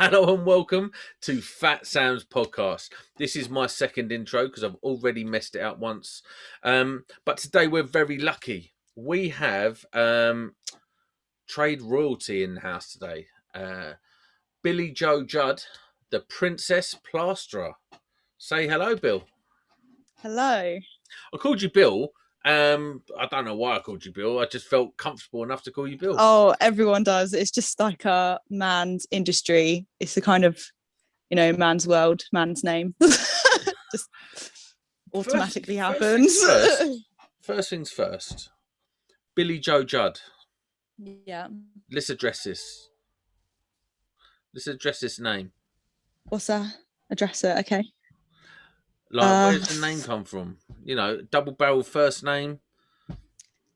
Hello and welcome to Fat Sam's podcast. This is my second intro because I've already messed it up once. But today we're very lucky. We have trade royalty in the house today. Billy Joe Judd, the Princess Plasterer. Say hello, Bill. Hello. I called you Bill. I don't know why I called you Bill. I just felt comfortable enough to call you Bill. Oh, everyone does. It's just like a man's industry. It's the kind of, man's world, man's name. Just automatically happens. First things first. Billy Joe Judd. Yeah. Let's address this. Let's address this name. What's that? Address it, okay. Like, where's the name come from? Double barrel first name.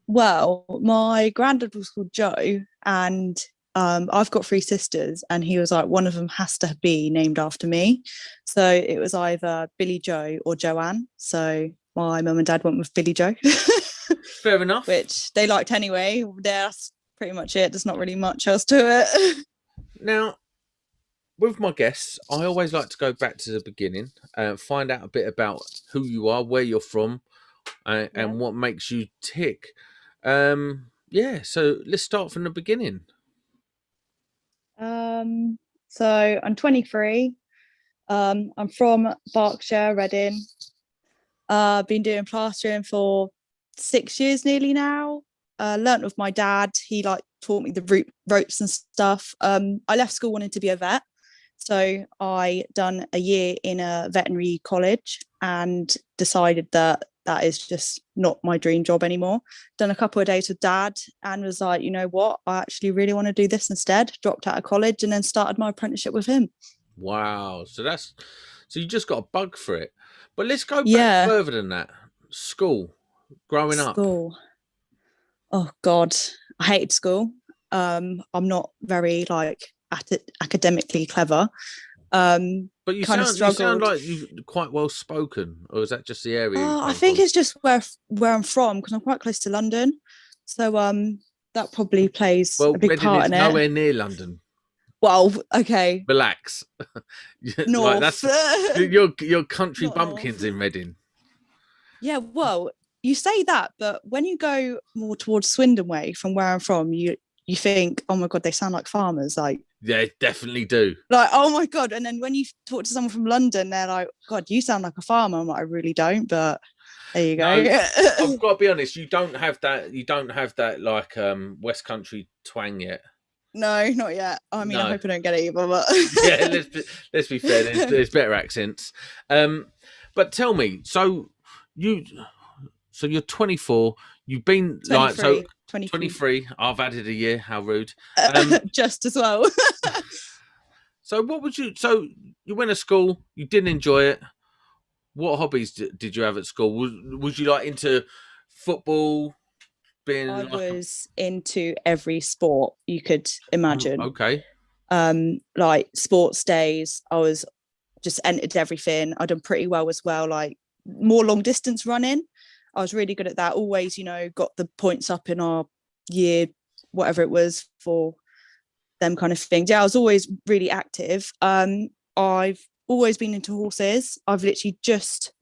Well, my granddad was called Joe, and I've got three sisters, and he was like, one of them has to be named after me. So it was either Billy Joe or Joanne. So my mum and dad went with Billy Joe. Fair enough. Which they liked anyway. That's pretty much it. There's not really much else to it. Now, with my guests, I always like to go back to the beginning and find out a bit about who you are, where you're from, and what makes you tick. So let's start from the beginning. So I'm 23. I'm from Berkshire, Reading. Been doing plastering for 6 years nearly now. Learnt with my dad. He taught me the ropes and stuff. I left school wanting to be a vet. So I done a year in a veterinary college and decided that is just not my dream job anymore. Done a couple of days with dad and was like, you know what? I actually really want to do this instead. Dropped out of college and then started my apprenticeship with him. Wow. So you just got a bug for it. But let's go back further than that. School, growing up. Oh God, I hated school. I'm not very academically clever. But you sound like you're quite well spoken, or is that just the area? I think it's just where I'm from because I'm quite close to London, so that probably plays a big part in it. Nowhere near London. Well, okay. Relax. North. your country bumpkins in Reading. Yeah, well, you say that, but when you go more towards Swindon way from where I'm from, you think, oh my God, they sound like farmers. Yeah, definitely do. Oh my God. And then when you talk to someone from London, they're like, God, you sound like a farmer. I'm like, I really don't, but there you go. No, I've got to be honest, you don't have that West Country twang yet. No, not yet. I mean, I hope I don't get it either, but yeah, let's be fair, there's better accents. But tell me, so you're 24, you've been 23. I've added a year, how rude. Just as well. So you went to school, you didn't enjoy it. What hobbies did you have at school? Was you into football? I was into every sport you could imagine. Okay. Like sports days, I was just entered everything. I'd done pretty well as well, like more long distance running. I was really good at that. Always, got the points up in our year, whatever it was for them kind of things. Yeah, I was always really active. I've always been into horses. I've literally just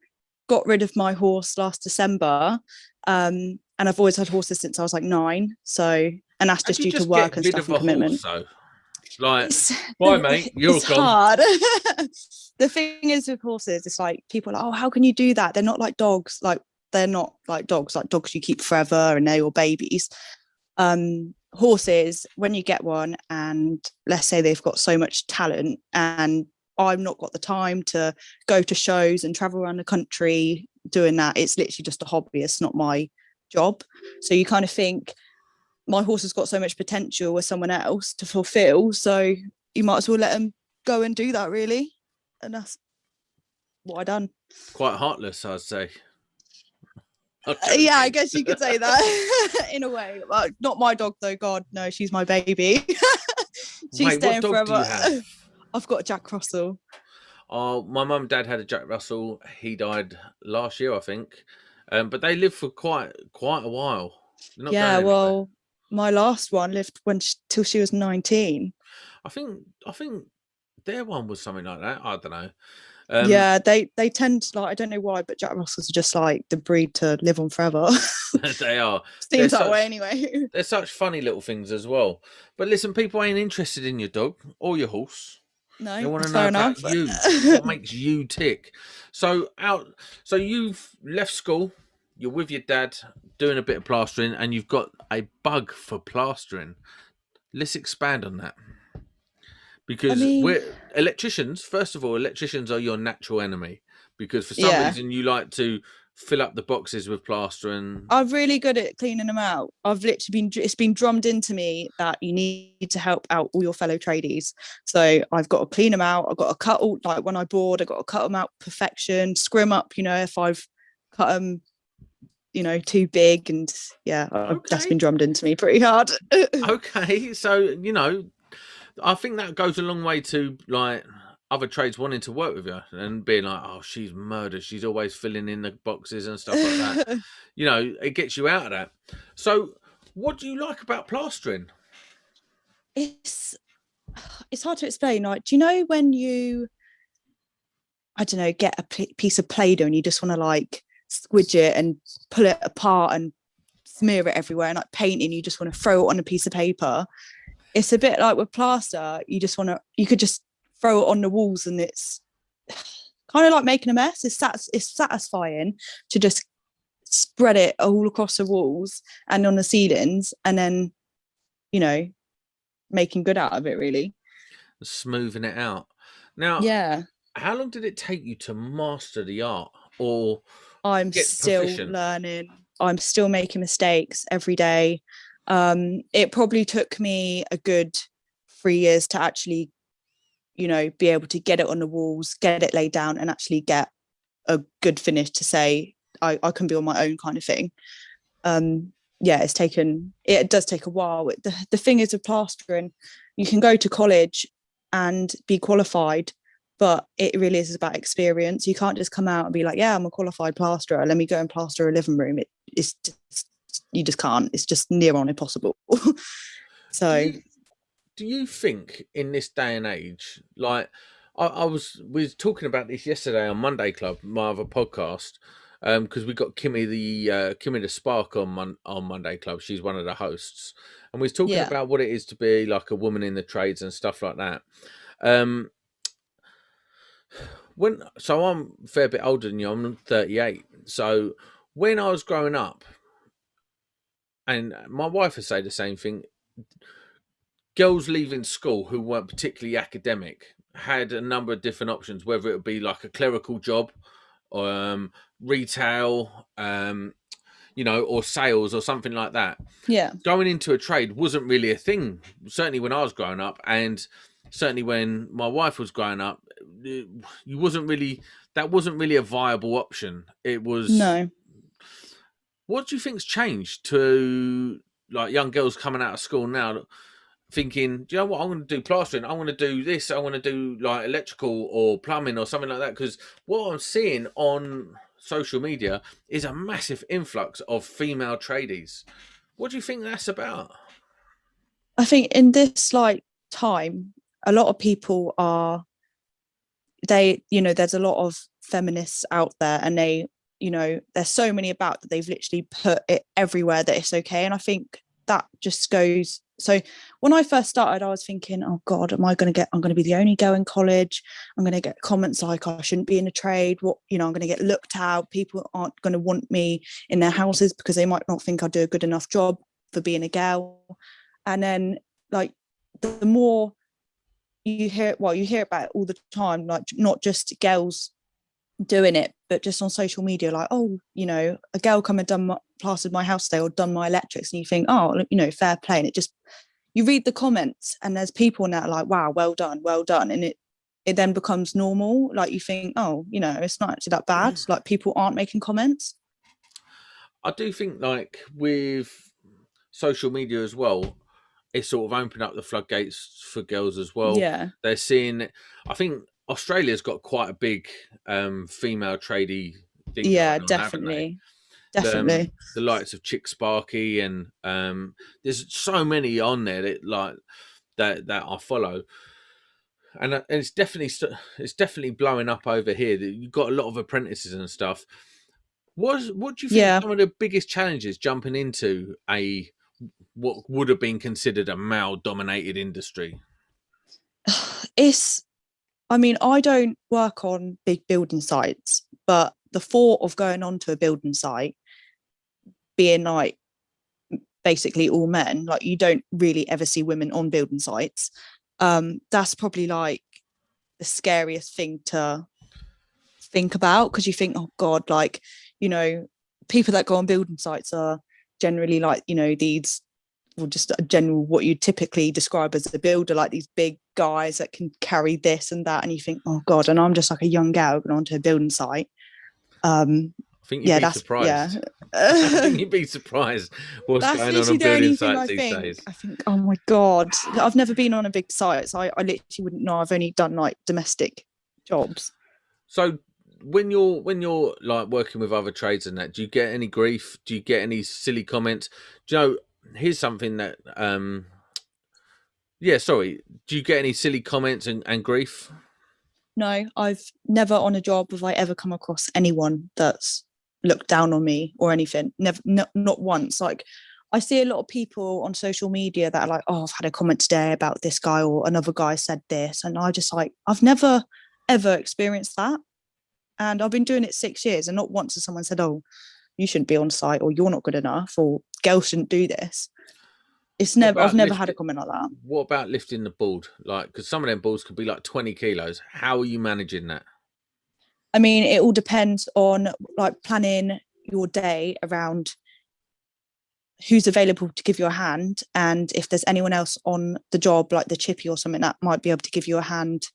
got rid of my horse last December. And I've always had horses since I was like 9. So, and that's just due to work and stuff and commitment. Bye, mate. You're gone. Hard. The thing is with horses, it's like people are like, oh, how can you do that? They're not like dogs. Like they're not like dogs you keep forever and they're your babies. Horses, when you get one and let's say they've got so much talent and I've not got the time to go to shows and travel around the country doing that, it's literally just a hobby. It's not my job. So you kind of think my horse has got so much potential with someone else to fulfill, so you might as well let them go and do that, really. And that's what I done. Quite heartless, I'd say. Yeah, I guess you could say that in a way. Like, not my dog though. God, no, she's my baby. She's staying forever. I've got a Jack Russell. Oh, my mum and dad had a Jack Russell. He died last year, I think. But they lived for quite a while. Yeah, well, my last one lived till she was 19. I think their one was something like that. I don't know. Um, Yeah, they tend to like, I don't know why, but Jack Russells are just like the breed to live on forever. they are. They're Seems that way such anyway. they're such funny little things as well. But listen, people ain't interested in your dog or your horse. They No, want to that's know fair about enough. you. What makes you tick? So out. So you've left school. You're with your dad doing a bit of plastering, and you've got a bug for plastering. Let's expand on that I because mean, we're electricians. First of all, electricians are your natural enemy because for some yeah, reason you like to fill up the boxes with plaster and I'm really good at cleaning them out. I've literally it's been drummed into me that you need to help out all your fellow tradies. So I've got to clean them out. I've got to cut all, like when I board, I've got to cut them out perfection, scrim up, if I've cut them, too big. And yeah, that's been okay, drummed into me pretty hard. okay. So I think that goes a long way to like other trades wanting to work with you and being like, oh, she's murder. She's always filling in the boxes and stuff like that. It gets you out of that. So, what do you like about plastering? it's it's hard to explain. Like, do you know when you, I don't know, get a piece of Play-Doh and you just want to like squidge it and pull it apart and smear it everywhere and like painting, you just want to throw it on a piece of paper. It's a bit like with plaster, you could just throw it on the walls and it's kind of like making a mess. It's satisfying to just spread it all across the walls and on the ceilings and then, you know, making good out of it really. Smoothing it out. Now, Yeah. how long did it take you to master the art or I'm get still proficient? learning. I'm still making mistakes every day. It probably took me a good 3 years to actually, be able to get it on the walls, get it laid down, and actually get a good finish to say I can be on my own kind of thing. Yeah, it does take a while. The thing is with plastering, you can go to college and be qualified, but it really is about experience. You can't just come out and be like, yeah, I'm a qualified plasterer, let me go and plaster a living room. It's just, you just can't. It's just near on impossible. Do So you do you think in this day and age, like we was talking about this yesterday on Monday Club, my other podcast, because we got Kimmy the Spark on on Monday Club. She's one of the hosts, and we was talking yeah, about what it is to be like a woman in the trades and stuff like that. Um, I'm a fair bit older than you. I'm 38. So when I was growing up, and my wife would say the same thing, girls leaving school who weren't particularly academic had a number of different options, whether it would be like a clerical job, retail, or sales or something like that. yeah, Going into a trade wasn't really a thing, certainly when I was growing up, and certainly when my wife was growing up, you wasn't really that wasn't really a viable option. It was. no. What do you think's changed to like young girls coming out of school now thinking, do you know what? I'm going to do plastering. I want to do this. I want to do like electrical or plumbing or something like that. Because what I'm seeing on social media is a massive influx of female tradies. What do you think that's about? I think in this like time, a lot of people are there's a lot of feminists out there and there's so many about that they've literally put it everywhere that it's okay. And I think that just goes, so when I first started, I was thinking, oh God, I'm going to be the only girl in college. I'm going to get comments like I shouldn't be in a trade. I'm going to get looked out. People aren't going to want me in their houses because they might not think I do a good enough job for being a girl. And then like the more you hear about it all the time, like not just girls doing it, but just on social media, like, oh, a girl come and plastered my house today or done my electrics, and you think, oh, fair play. And you read the comments and there's people in that like, wow, well done. And it then becomes normal. Like you think, oh, it's not actually that bad. Like people aren't making comments. I do think like with social media as well, it's sort of opened up the floodgates for girls as well. Yeah. They're seeing. I think Australia's got quite a big female tradie thing Yeah, going on, haven't they? definitely. Definitely. The likes of Chick Sparky and there's so many on there that like that I follow. and it's definitely blowing up over here. You've got a lot of apprentices and stuff. What do you think Yeah. some of the biggest challenges jumping into a what would have been considered a male dominated industry? It's, I mean, I don't work on big building sites, but the thought of going onto a building site being like basically all men, like you don't really ever see women on building sites. That's probably like the scariest thing to think about, because you think, oh God, like, you know, people that go on building sites are generally like, you know, these, or just a general what you typically describe as a builder, like these big guys that can carry this and that, and you think, oh God, and I'm just like a young gal going onto a building site. um I think you'd yeah, be that's, yeah. surprised. I think you'd be surprised what's That's going on literally the building only thing sites I these think. days. I think, oh my God, I've never been on a big site, so I literally wouldn't know. I've only done like domestic jobs. So when you're like working with other trades and that, do you get any grief? Do you get any silly comments? Do you know? Here's something that yeah, sorry. Do you get any silly comments and grief? No, I've never on a job have I ever come across anyone that's looked down on me or anything. Never, not once. Like, I see a lot of people on social media that are like, oh, I've had a comment today about this guy, or another guy said this. And I just like, I've never ever experienced that. And I've been doing it 6 years, and not once has someone said, oh, you shouldn't be on site, or you're not good enough, or girls shouldn't do this. It's What never, I've about never had lift? a comment like that. What about lifting the board? Like, because some of them balls could be like 20 kilos. How are you managing that? I mean, it all depends on like planning your day around who's available to give you a hand, and if there's anyone else on the job like the chippy or something that might be able to give you a hand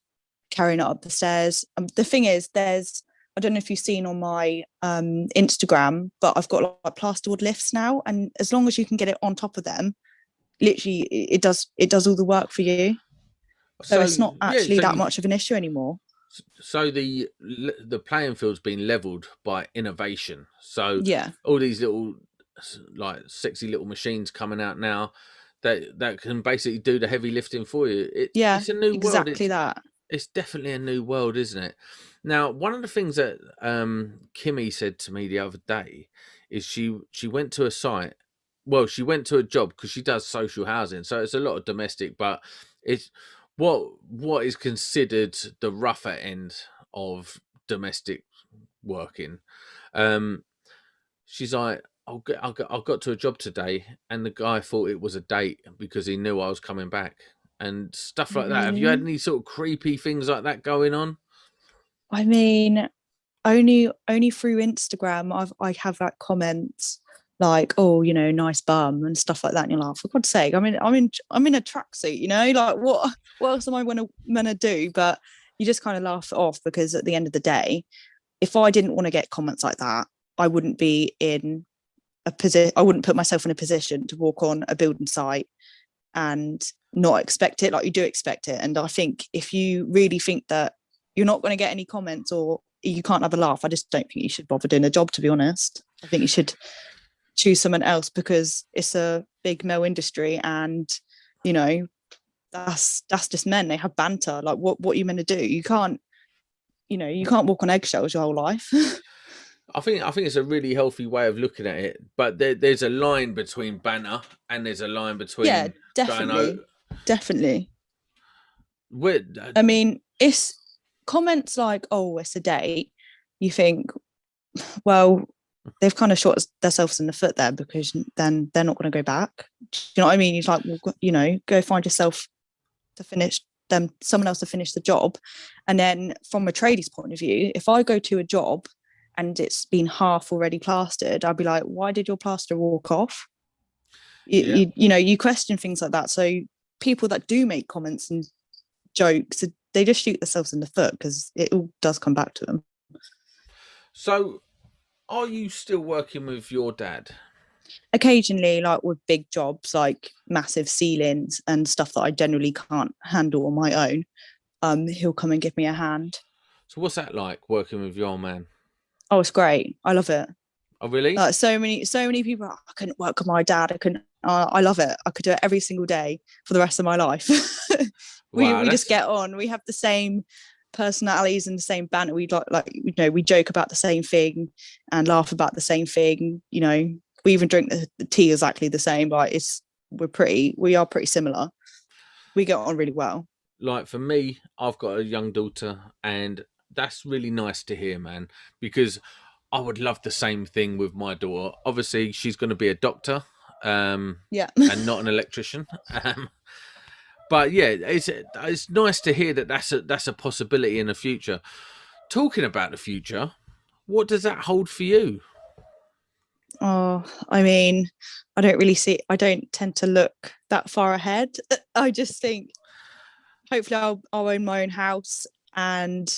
carrying it up the stairs. The thing is, there's, I don't know if you've seen on my Instagram, but I've got like plasterboard lifts now, and as long as you can get it on top of them, literally it does all the work for you. So So it's not yeah, actually that much of an issue anymore. so the playing field's been leveled by innovation. So Yeah, all these little like sexy little machines coming out now that can basically do the heavy lifting for you. yeah, It's a new world. exactly that. It's definitely a new world, isn't it? Now, one of the things that Kimmy said to me the other day is she went to a site. Well, she went to a job because she does social housing, so it's a lot of domestic, but it's what is considered the rougher end of domestic working. Um, she's like, I got to a job today, and the guy thought it was a date because he knew I was coming back and stuff like that. Have you had Really? any sort of creepy things like that going on? I mean, only through Instagram I have like comments like, oh, you know, nice bum and stuff like that. And you're like, for God's sake, I'm in a tracksuit, you know, like what else am I gonna do? But you just kind of laugh it off, because at the end of the day, if I didn't want to get comments like that, I wouldn't be in a position. I wouldn't put myself in a position to walk on a building site and not expect it. Like, you do expect it. And I think if you really think that you're not going to get any comments, or you can't have a laugh, I just don't think you should bother doing a job, to be honest. I think you should choose someone else, because it's a big male industry, and you know, that's just men. They have banter. Like, what are you meant to do? You can't walk on eggshells your whole life. I think it's a really healthy way of looking at it, but there's a line between banter and there's a line Yeah, between going out. definitely. With I mean, it's comments like, oh, it's a date. You think, well, they've kind of shot themselves in the foot there, because then they're not going to go back. Do you know what I mean? He's like, well, go find yourself to finish them, someone else to finish the job. And then from a tradies point of view, if I go to a job and it's been half already plastered, I'd be like, why did your plaster walk off? yeah. You question things like that. So people that do make comments and jokes, they just shoot themselves in the foot, because it all does come back to them. So, are you still working with your dad? Occasionally, like with big jobs, like massive ceilings and stuff that I generally can't handle on my own, he'll come and give me a hand. So, what's that like working with your old man? Oh, it's great. I love it. Oh, really? Like, so many people, I couldn't work with my dad. I couldn't I love it. I could do it every single day for the rest of my life. Wow, We just that's get on. We have the same personalities and the same banter. We we joke about the same thing and laugh about the same thing. We even drink the tea exactly the same. Like we are pretty similar. We get on really well. like for me, I've got a young daughter, and that's really nice to hear, man, because I would love the same thing with my daughter. Obviously, she's going to be a doctor, Yeah. and not an electrician. But yeah, it's nice to hear that that's a possibility in the future. Talking about the future, what does that hold for you? Oh, I mean, I don't tend to look that far ahead. I just think hopefully I'll own my own house and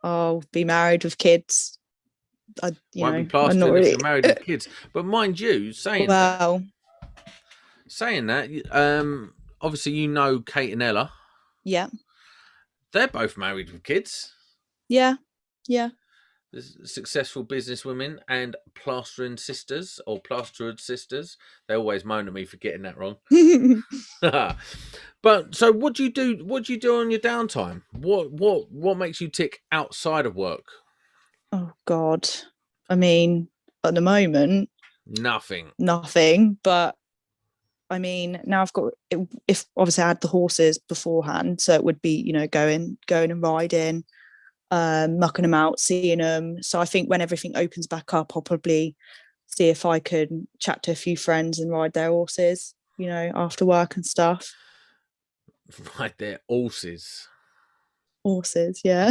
I'll be married with kids. Won't be I'm not plastering if really, you're married with kids. But mind you, well, saying that, obviously you know Kate and Ella. yeah, They're both married with kids. yeah, yeah. Successful businesswomen and plastering sisters or plastered sisters. They always moan at me for getting that wrong. But so, what do you do? What do you do on your downtime? What makes you tick outside of work? Oh God. I mean, at the moment, Nothing. nothing, but I mean, now I've got if obviously I had the horses beforehand, so it would be, going and riding, mucking them out, seeing them. So I think when everything opens back up, I'll probably see if I can chat to a few friends and ride their horses, after work and stuff. Right there, horses. Horses, yeah.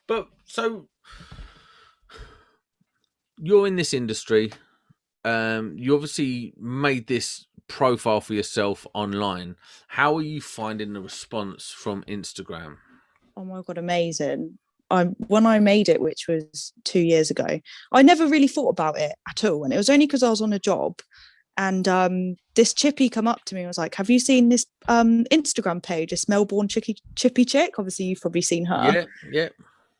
But so you're in this industry. You obviously made this profile for yourself online. How are you finding the response from Instagram? Oh my God, amazing. When I made it, which was 2 years ago, I never really thought about it at all. And it was only because I was on a job and this chippy come up to me and was like, have you seen this Instagram page, this Melbourne chippy chick? Obviously, you've probably seen her. Yeah, yeah.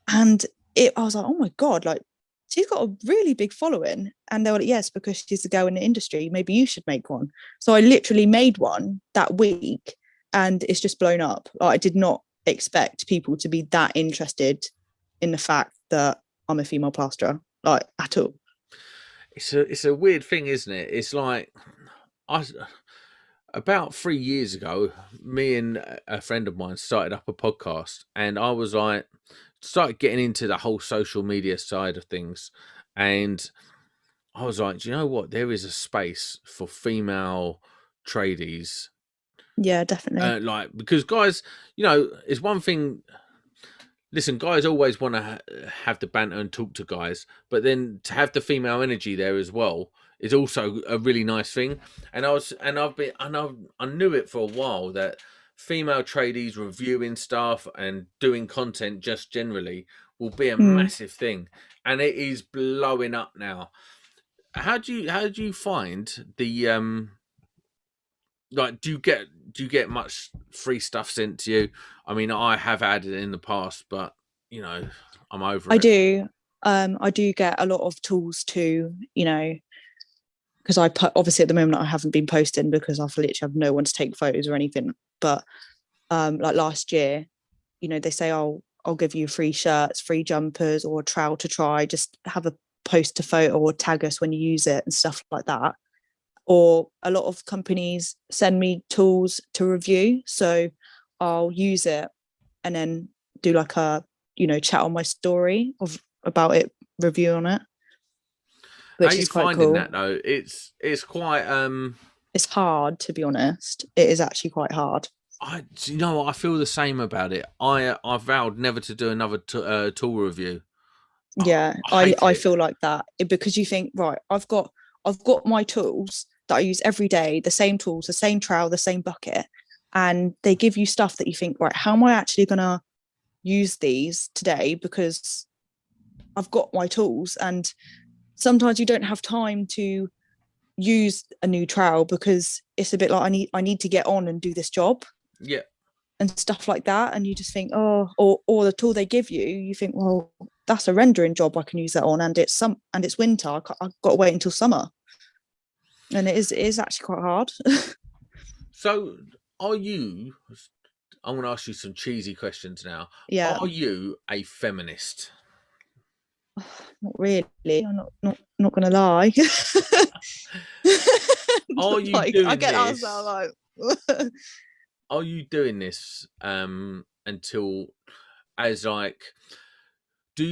And I was like, oh my God, like she's got a really big following. And they were like, yes, because she's a girl in the industry. Maybe you should make one. So I literally made one that week and it's just blown up. Like, I did not expect people to be that interested in the fact that I'm a female plasterer, like at all. It's a weird thing, isn't it? It's like I about 3 years ago, me and a friend of mine started up a podcast, and I was like, started getting into the whole social media side of things, and I was like, do you know what? There is a space for female tradies, Yeah, definitely. like because guys, it's one thing. Listen, guys always want to have the banter and talk to guys, but then to have the female energy there as well is also a really nice thing. And I knew it for a while that female tradies reviewing stuff and doing content just generally will be a Mm. massive thing, and it is blowing up now. How do you find the like do you get much free stuff sent to you? I mean, I have had it in the past, but you know, I'm over I it. do. I do get a lot of tools too, because obviously at the moment I haven't been posting because I've literally have no one to take photos or anything. But like last year, they say I'll give you free shirts, free jumpers, or a trowel to try. Just have a post a photo or tag us when you use it and stuff like that. Or a lot of companies send me tools to review, so I'll use it and then do like a chat on my story of about it, review on it, How are which you is quite finding cool. that though? It's quite It's hard, to be honest. It is actually quite hard. I feel the same about it. I vowed never to do another tool review. Yeah, I I hate I it. feel like that because you think, right, I've got my tools that I use every day, the same tools, the same trowel, the same bucket, and they give you stuff that you think, right, how am I actually gonna use these today? Because I've got my tools, and sometimes you don't have time to use a new trowel because it's a bit like I need to get on and do this job Yeah. and stuff like that. And you just think, oh, or the tool they give you, you think, well, that's a rendering job, I can use that on, and it's winter, I've got to wait until summer. and it is actually quite hard. So, are you? I'm going to ask you some cheesy questions now. Yeah, Are you a feminist? not really. I'm not gonna lie. Are you Like I doing get asked that this? like Are you doing this until as like do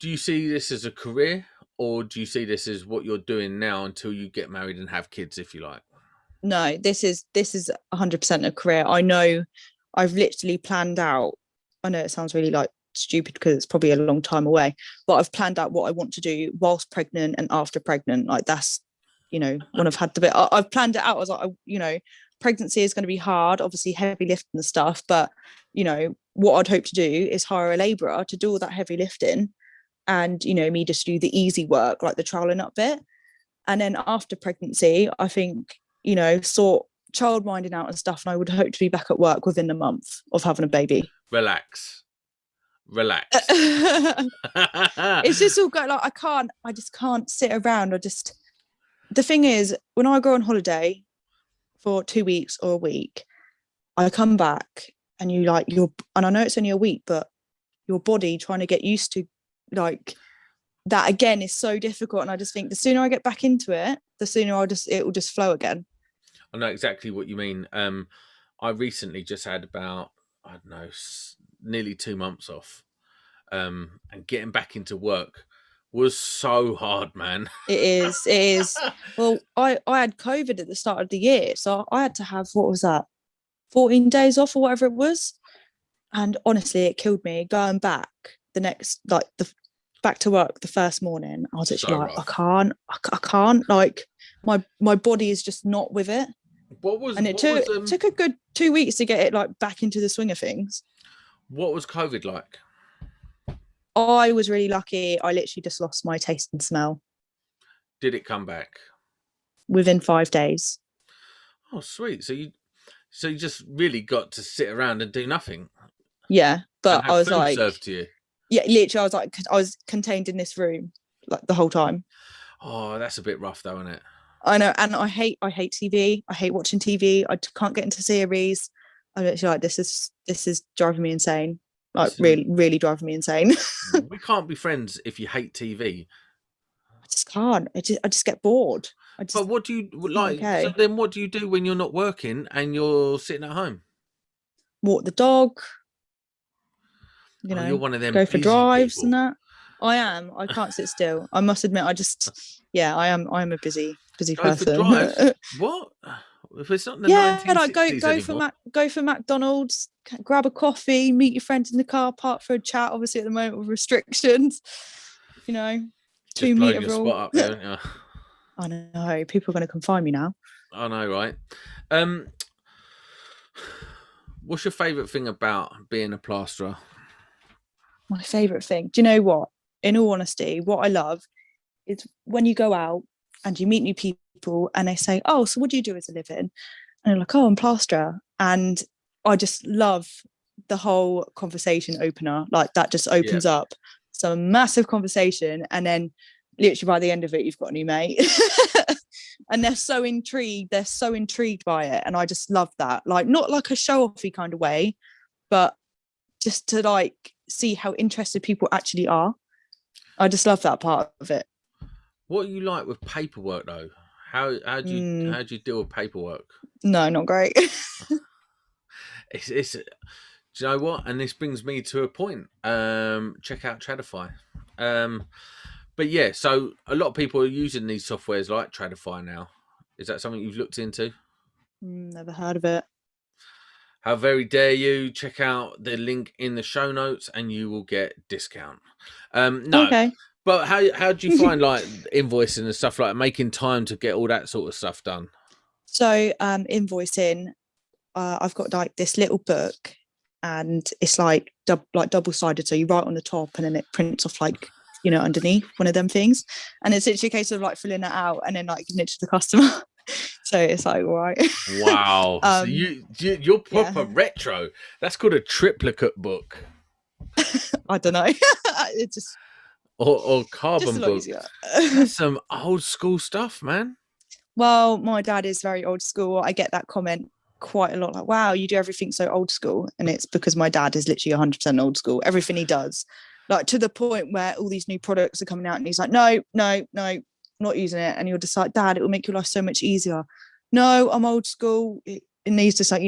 you see this as a career, or do you see this as what you're doing now until you get married and have kids, if you like? no, this is 100% a career. I know I've literally planned out. I know it sounds really like stupid because it's probably a long time away, but I've planned out what I want to do whilst pregnant and after pregnant. Like that's, when I've had the bit, I've planned it out. I was like, pregnancy is going to be hard, obviously heavy lifting and stuff, but what I'd hope to do is hire a labourer to do all that heavy lifting, and me just do the easy work like the troweling up bit. And then after pregnancy, I think, sort child minding out and stuff. And I would hope to be back at work within a month of having a baby. Relax, relax. It's just all got like, I just can't sit around. The thing is, when I go on holiday for 2 weeks or a week, I come back and and I know it's only a week, but your body trying to get used to like that again is so difficult. And I just think the sooner I get back into it, the sooner it will just flow again. I know exactly what you mean. I recently just had about, I don't know, nearly 2 months off, and getting back into work was so hard, man. It is. It is. Well, I had COVID at the start of the year, so I had to have, what was that, 14 days off or whatever it was. And honestly, it killed me going back the next, like the back to work the first morning. I was So actually like, rough. I can't. Like my body is just not with it. What was And it what was took a good 2 weeks to get it like back into the swing of things. what was COVID like? I was really lucky. I literally just lost my taste and smell Did it come back? within 5 days. Oh, sweet. So you just really got to sit around and do nothing Yeah. and But I have was food like, served to you. yeah, literally, I was like, I was contained in this room like the whole time. Oh, that's a bit rough, though, isn't it? I know, and I hate TV. I hate watching TV. I can't get into series. I'm actually like, this is driving me insane. Like Listen, really, really driving me insane. we can't be friends if you hate TV. I just can't. I just get bored. I But just what do you It's not like? So okay. then, what do you do when you're not working and you're sitting at home? Walk the dog. Oh, you're one of them Go for busy drives and people. that. I am. I can't sit still. I must admit. Yeah, I am. I am a busy Go for person. drives. What? If it's not in the Yeah, like go 1960s go for anymore. go for McDonald's, grab a coffee, meet your friends in the car park for a chat. Obviously, at the moment with restrictions, you know, Just two blowing meter your rule. spot up there, aren't you? I know people are going to confine me now. I know, right? Um, what's your favourite thing about being a plasterer? My favorite thing. Do you know what? In all honesty, what I love is when you go out and you meet new people and they say, "Oh, so what do you do as a living?" And you're like, "Oh, I'm plasterer," and I just love the whole conversation opener. Like that just Yeah. opens up some massive conversation, and then literally by the end of it, you've got a new mate. And they're so intrigued. They're so intrigued by it, and I just love that. Like not like a show offy kind of way, but just to like see how interested people actually are. I just love that part of it. What are you like with paperwork though? How do you deal with paperwork? No, not great. It's do you know what? And this brings me to a point. Check out Tradify. Um, but yeah, so a lot of people are using these softwares like Tradify now. Is that something you've looked into? Never heard of it. How very dare you? Check out the link in the show notes, and you will get discount. No, Okay. but how do you find like invoicing and stuff like making time to get all that sort of stuff done? So invoicing, I've got like this little book, and it's like double sided. So you write on the top, and then it prints off like underneath one of them things, and it's literally a case of like filling it out and then like giving it to the customer. So it's like all right. Wow, so you're proper Yeah, retro. That's called a triplicate book I don't know. It's or just a carbon lot book. easier. That's some old school stuff, man. Well, my dad is very old school. I get that comment quite a lot, like, wow, you do everything so old school. And it's because my dad is literally 100% old school. Everything he does, like to the point where all these new products are coming out and he's like, no, no, no, not using it. And you're just like, dad, it will make your life so much easier. No, I'm old school. And he's just like,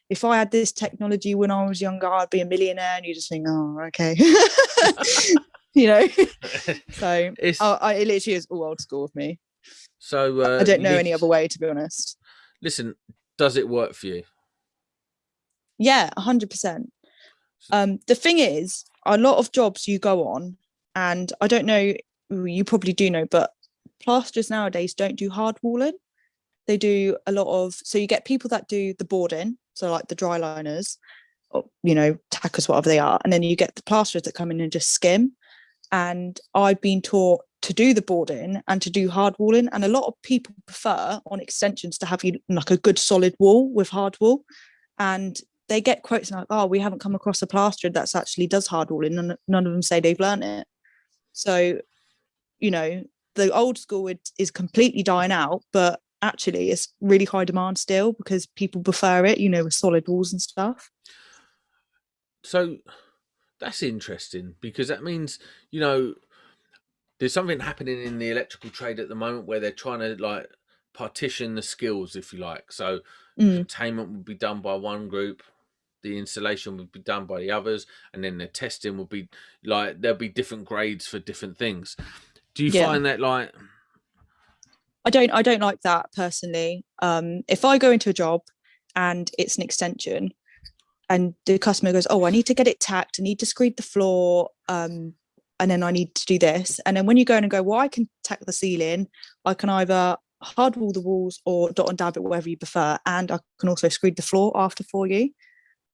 if I had this technology when I was younger, I'd be a millionaire. And you just think, oh, okay. you know, so It's it literally is all old school with me. so I don't you know need. any other way, to be honest. Listen, does it work for you? Yeah, 100%. The thing is, a lot of jobs you go on, and I don't know, you probably do know, but plasterers nowadays don't do hard walling. They do a lot of, so you get people that do the boarding, so like the dry liners, or, tackers, whatever they are, and then you get the plasterers that come in and just skim. And I've been taught to do the boarding and to do hard walling, and a lot of people prefer on extensions to have you like a good solid wall with hard wall. And they get quotes like, oh, we haven't come across a plasterer that's actually does hard walling. None of them say they've learned it. So, the old school is completely dying out, but actually it's really high demand still because people prefer it, with solid walls and stuff. So that's interesting because that means you know there's something happening in the electrical trade at the moment where they're trying to like partition the skills, if you like. So Mm, containment would be done by one group, the installation would be done by the others, and then the testing will be like there'll be different grades for different things. Do you yeah. find that like I don't like that personally. If I go into a job and it's an extension and the customer goes, oh, I need to get it tacked, I need to screed the floor, and then I need to do this. And then when you go in and go, well, I can tack the ceiling, I can either hardwall the walls or dot and dab it, whatever you prefer, and I can also screed the floor after for you.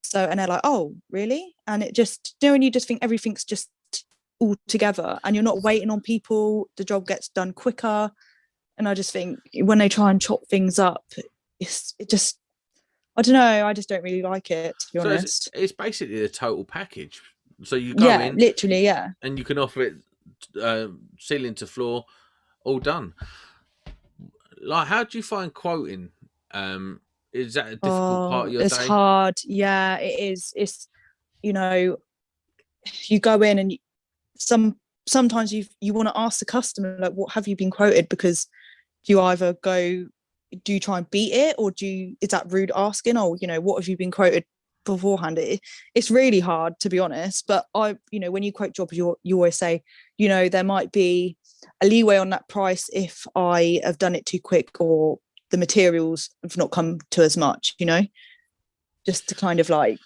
So, and they're like, oh, really? And it just, when you just think everything's just all together and you're not waiting on people, the job gets done quicker. And I just think when they try and chop things up, it just, I don't know, I just don't really like it, to be so? honest. It's basically the total package. So you go Yeah, in literally, yeah. and you can offer it ceiling to floor, all done. Like, how do you find quoting? Is that a difficult part Oh, of your it's day? hard. Yeah, it is. You know, you go in and sometimes you want to ask the customer, like, what have you been quoted? Because you either go, do you try and beat it, or is that rude asking? Or, what have you been quoted beforehand? It's really hard, to be honest. But when you quote jobs, you always say, there might be a leeway on that price if I have done it too quick or the materials have not come to as much, just to kind of like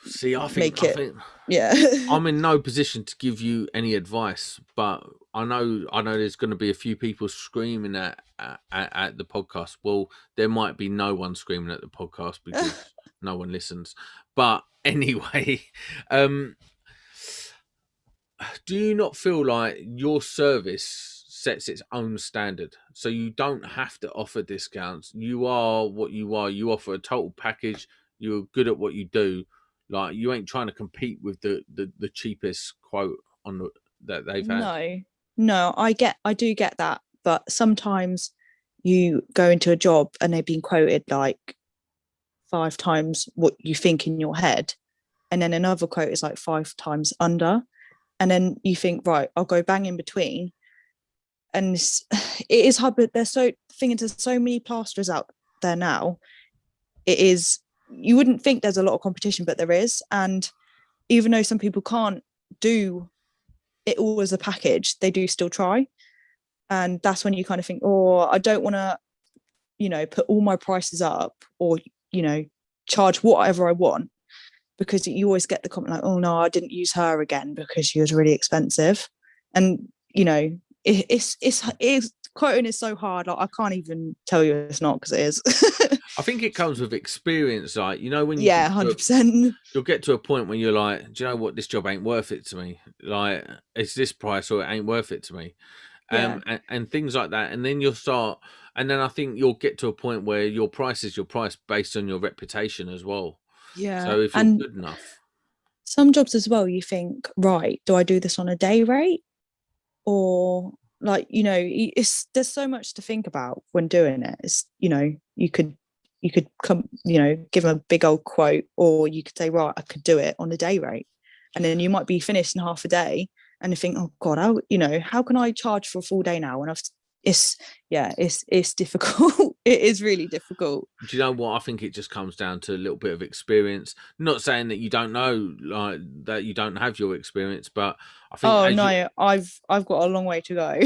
See, make I it, think yeah. I'm in no position to give you any advice, but I know there's going to be a few people screaming at the podcast. Well, there might be no one screaming at the podcast because no one listens. But anyway, um, do you not feel like your service sets its own standard? So you don't have to offer discounts. You are what you are. You offer a total package. You're good at what you do. Like you ain't trying to compete with the cheapest quote on that they've had. No, no, I do get that, but sometimes you go into a job and they've been quoted like five times what you think in your head, and then another quote is like five times under, and then you think, right, I'll go bang in between, and it is hard. But there's thinking there's so many plasterers out there now. It is, you wouldn't think there's a lot of competition, but there is, and even though some people can't do it all as a package, they do still try. And that's when you kind of think, oh, I don't want to, put all my prices up or, you know, charge whatever I want, because you always get the comment like, oh no, I didn't use her again because she was really expensive. And, it's quoting is so hard. Like I can't even tell you it's not, because it is. I think it comes with experience. Like when you Yeah, get to 100%. you'll get to a point when you're like, do you know what? This job ain't worth it to me. Like it's this price or it ain't worth it to me. Yeah. And things like that. And then you'll start, and then I think you'll get to a point where your price is your price based on your reputation as well. Yeah. So if you're And good enough, some jobs as well, you think, right, do I do this on a day rate or like, it's there's so much to think about when doing it. It's, you could come, give them a big old quote, or you could say, right, I could do it on a day rate, and then you might be finished in half a day, and you think, oh god, how can I charge for a full day now? And I've it's yeah, it's difficult. It is really difficult. Do you know what? I think it just comes down to a little bit of experience. Not saying that you don't know, like that you don't have your experience, but I think Oh as you, no, I've got a long way to go.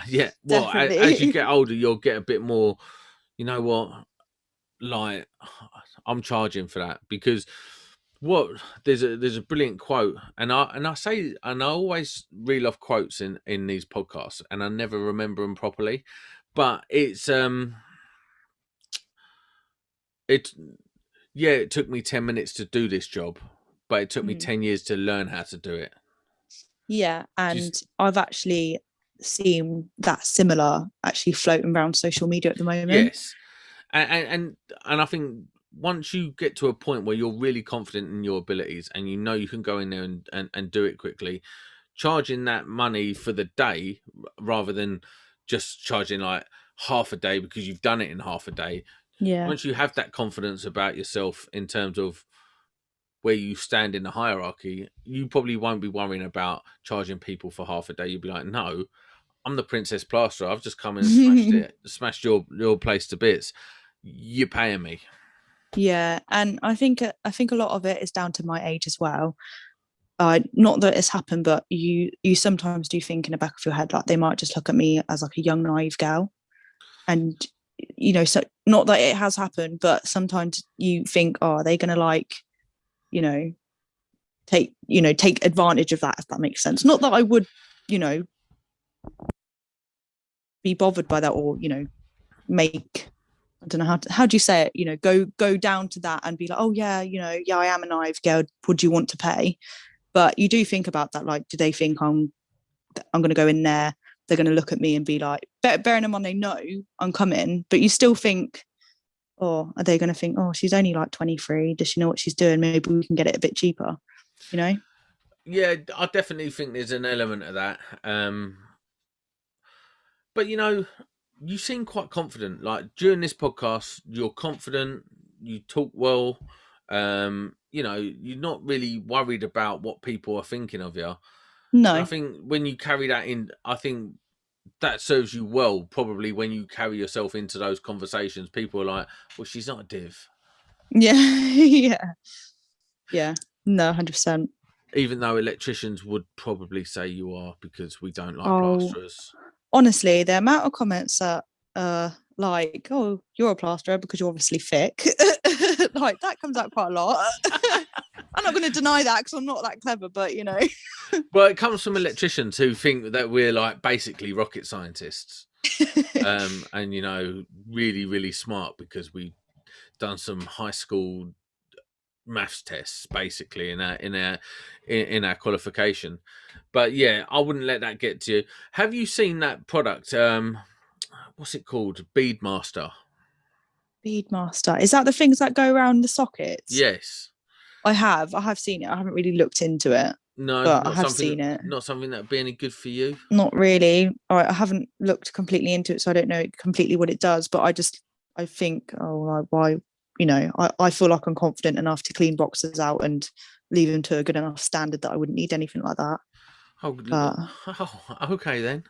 yeah, well, as you Definitely. get older, you'll get a bit more. You know what? Like, I'm charging for that because what there's a brilliant quote, and I always reel off quotes in these podcasts, and I never remember them properly, but it's yeah, it took me 10 minutes to do this job, but it took me Mm. 10 years to learn how to do it. Yeah, and Just I've actually seen that similar actually floating around social media at the moment. yes, and I think once you get to a point where you're really confident in your abilities and you know you can go in there and do it quickly, charging that money for the day rather than just charging like half a day because you've done it in half a day. Yeah. Once you have that confidence about yourself in terms of where you stand in the hierarchy, you probably won't be worrying about charging people for half a day. You'll be like, no, I'm the Princess Plasterer. I've just come in and smashed your place to bits. You're paying me. Yeah, and I think a lot of it is down to my age as well. Not that it's happened, but you sometimes do think in the back of your head like they might just look at me as like a young naive girl, and so not that it has happened, but sometimes you think, oh, are they gonna like, you know, take advantage of that, if that makes sense. Not that I would, you know, be bothered by that, or make, I don't know how do you say it, go down to that and be like, oh yeah, yeah, I am a naive girl, would you want to pay? But you do think about that, like, do they think I'm going to go in there, they're going to look at me and be like, bearing in mind they know I'm coming, but you still think, oh, are they going to think, oh, she's only like 23, does she know what she's doing, maybe we can get it a bit cheaper, you know? Yeah, I definitely think there's an element of that. But you seem quite confident. Like during this podcast, you're confident. You talk well. You're not really worried about what people are thinking of you. And I No. think when you carry that in, I think that serves you well. Probably when you carry yourself into those conversations, people are like, "Well, she's not a div," Yeah. Yeah. Yeah. No, 100%. even though electricians would probably say you are because we don't like Oh, plasterers. honestly, the amount of comments that like, oh, you're a plasterer because you're obviously thick. Like that comes out quite a lot. I'm not going to deny that because I'm not that clever, but Well, it comes from electricians who think that we're like basically rocket scientists, and really, really smart because we done some high school maths tests basically in our qualification. But yeah, I wouldn't let that get to you. Have you seen that product? What's it called? Beadmaster. Beadmaster. Is that the things that go around the sockets? Yes. I have seen it. I haven't really looked into it, No, but I have seen it. not something that'd be any good for you. Not really. I haven't looked completely into it, so I don't know completely what it does. But I think, oh, why? I feel like I'm confident enough to clean boxes out and leave them to a good enough standard that I wouldn't need anything like that. Oh, But oh okay then.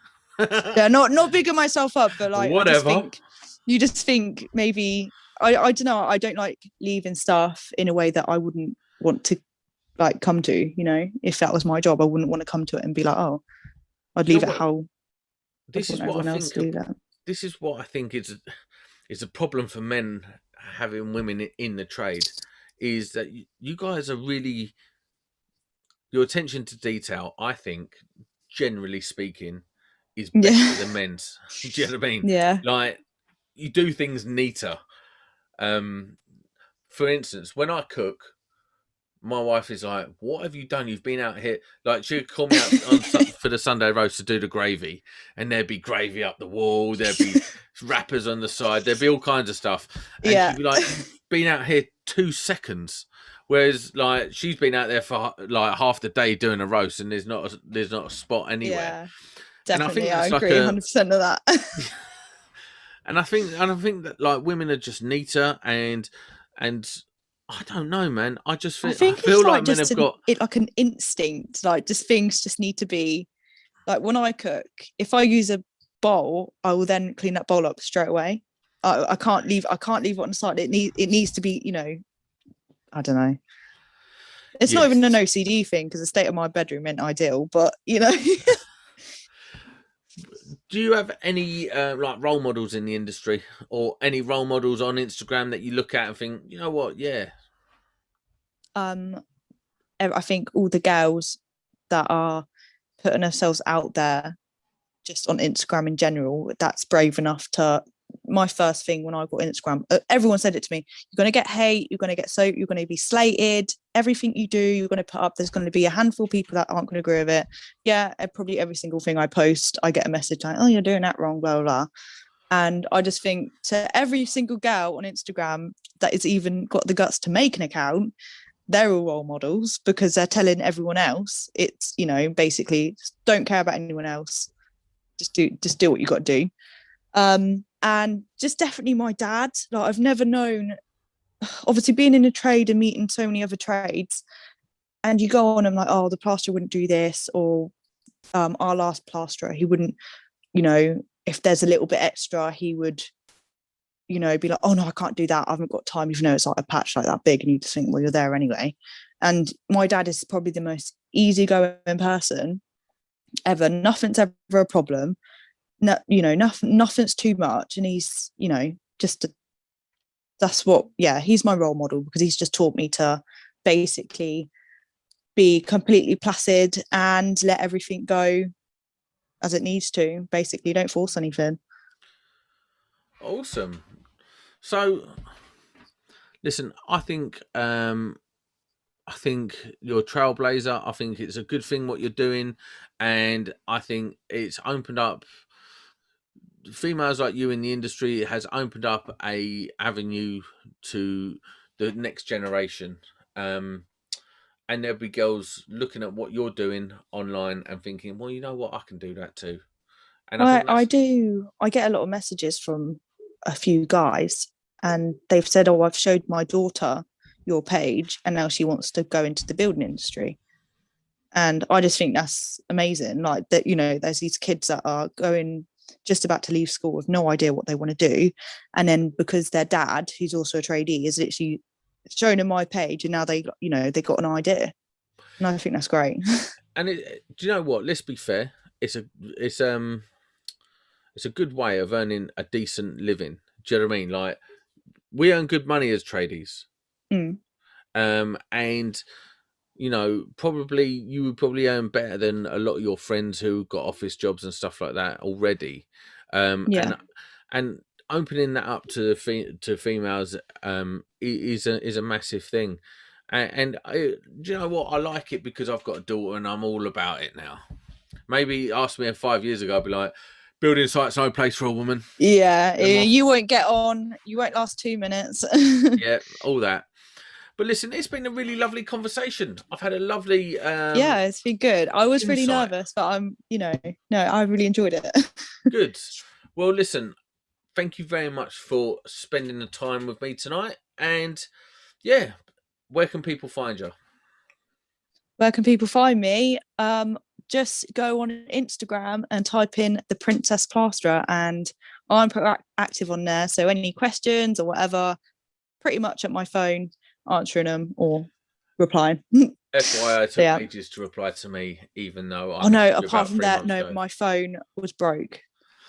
yeah, not bigging myself up, but like Whatever. you just think maybe I don't know. I don't like leaving stuff in a way that I wouldn't want to like come to. If that was my job, I wouldn't want to come to it and be like, oh, I'd Do you leave know it what? how I'd This want is what I everyone else think. to leave it. This is what I think is a problem for men having women in the trade. Is that you guys are really your attention to detail? I think, generally speaking, is better Yeah. than men's. Do you know what I mean? Yeah. Like you do things neater. Um, for instance, when I cook, my wife is like, "What have you done? You've been out here." Like she'd call me out for the Sunday roast to do the gravy, and there'd be gravy up the wall. There'd be wrappers on the side. There'd be all kinds of stuff, and Yeah. she'd be like, "You've been out here 2 seconds." Whereas, like, she's been out there for like half the day doing a roast, and there's not a spot anywhere. Yeah. And I think Definitely, I that's like agree 100% of that. and I think that like women are just neater and I don't know, man. I I think it's feel like like men just have got like an instinct. Like just things just need to be like when I cook. If I use a bowl, I will then clean that bowl up straight away. I can't leave. I can't leave it on the side. It needs to be. I don't know. It's not even an yes. OCD thing because the state of my bedroom ain't ideal. But Do you have any like role models in the industry or any role models on Instagram that you look at and think, you know what, yeah, um, I think all the girls that are putting themselves out there just on Instagram in general, that's brave enough to. My first thing when I got Instagram, everyone said it to me: you're going to get hate, you're going to get soap, you're going to be slated. Everything you do, you're going to put up. There's going to be a handful of people that aren't going to agree with it. Yeah, probably every single thing I post, I get a message like, "Oh, you're doing that wrong," blah blah blah. And I just think to every single girl on Instagram that has even got the guts to make an account, they're all role models because they're telling everyone else it's basically don't care about anyone else, just do what you got to do. And just definitely my dad. Like I've never known, obviously being in a trade and meeting so many other trades, and you go on and like, oh, the plasterer wouldn't do this, or our last plasterer, he wouldn't, if there's a little bit extra, he would, be like, oh no, I can't do that. I haven't got time, even though it's like a patch like that big, and you just think, well, you're there anyway. And my dad is probably the most easygoing person ever. Nothing's ever a problem. No, nothing's too much, and he's, just that's what, yeah, he's my role model because he's just taught me to basically be completely placid and let everything go as it needs to. Basically, don't force anything. awesome. So listen, I think you're a trailblazer. I think it's a good thing what you're doing, and I think it's opened up females like you in the industry. It has opened up a avenue to the next generation. And there'll be girls looking at what you're doing online and thinking, well, you know what, I can do that too. And I I think I that's do. I get a lot of messages from a few guys, and they've said, "Oh, I've showed my daughter your page, and now she wants to go into the building industry." And I just think that's amazing. Like that, there's these kids that are going just about to leave school with no idea what they want to do, and then because their dad, who's also a tradie, is literally showing them my page, and now they got an idea, and I think that's great. and do you know what? Let's be fair. It's a good way of earning a decent living. Do you know what I mean? Like we earn good money as tradies. Mm, And probably you would probably earn better than a lot of your friends who got office jobs and stuff like that already. Um, yeah. and and opening that up to to females is a massive thing. And do you know what? I like it because I've got a daughter and I'm all about it now. Maybe ask me 5 years ago, I'd be like, building site's no place for a woman. Yeah, Get 'em off. you won't get on. You won't last 2 minutes. Yeah, all that. But listen, it's been a really lovely conversation. I've had a lovely Yeah, it's been good. I was really insight. nervous, but no, I really enjoyed it. Good. Well, listen, thank you very much for spending the time with me tonight. And yeah, where can people find you? Where can people find me? Just go on Instagram and type in the Princess Plasterer, and I'm active on there. So any questions or whatever, pretty much at my phone, answering them or replying. FYI, it So took yeah. ages to reply to me, even though I Oh no, messaged you apart about from three that, months no, ago. my phone was broke.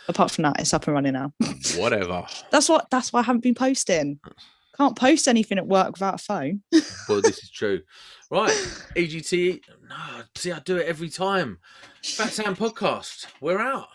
Apart from that, it's up and running now. Whatever. That's why I haven't been posting. Can't post anything at work without a phone. Well, this is true. Right. EGT. No, see, I do it every time. Fat Sam Podcast. We're out.